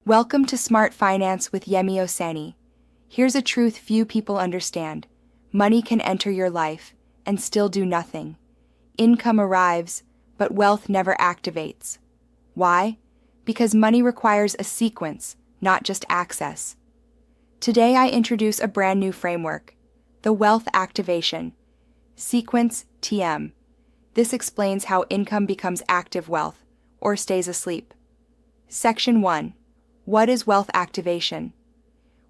Welcome to Smart Finance with Yemi Osani. Here's a truth few people understand. Money can enter your life and still do nothing. Income arrives, but wealth never activates. Why? Because money requires a sequence, not just access. Today I introduce a brand new framework, the Wealth Activation Sequence TM. This explains how income becomes active wealth, or stays asleep. Section 1. What is wealth activation?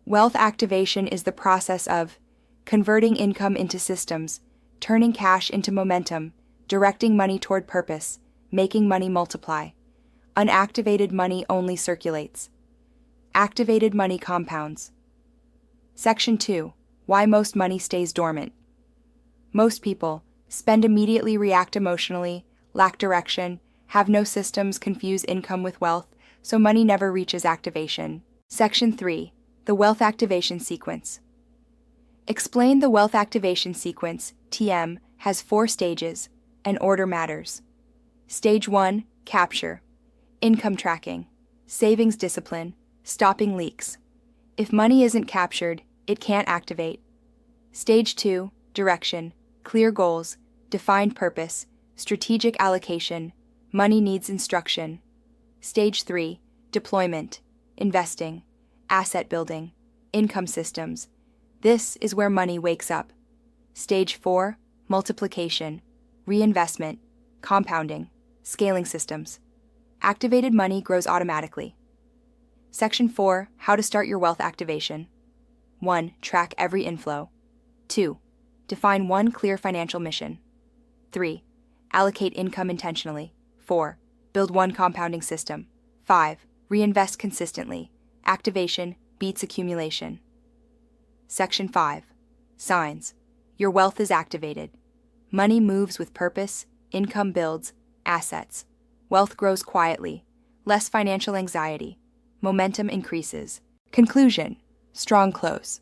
Wealth activation is the process of converting income into systems, turning cash into momentum, directing money toward purpose, making money multiply. Unactivated money only circulates. Activated money compounds. Section 2. Why most money stays dormant. Most people spend immediately, react emotionally, lack direction, have no systems, confuse income with wealth, so money never reaches activation. Section 3. The Wealth Activation Sequence. Explain the Wealth Activation Sequence, TM, has 4 stages, and order matters. Stage 1, Capture. Income tracking. Savings discipline. Stopping leaks. If money isn't captured, it can't activate. Stage 2, Direction. Clear goals, defined purpose, strategic allocation. Money needs instruction. Stage 3, Deployment, investing, asset building, income systems. This is where money wakes up. Stage 4, Multiplication, reinvestment, compounding, scaling systems. Activated money grows automatically. Section 4, How to start your wealth activation. 1. Track every inflow. 2. Define one clear financial mission. 3. Allocate income intentionally. 4. Build one compounding system. 5. Reinvest consistently. Activation beats accumulation. Section 5. Signs. Your wealth is activated. Money moves with purpose, income builds, assets. Wealth grows quietly, less financial anxiety. Momentum increases. Conclusion. Strong close.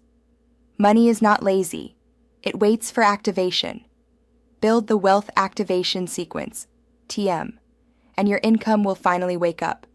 Money is not lazy. It waits for activation. Build the Wealth Activation Sequence, TM, and your income will finally wake up.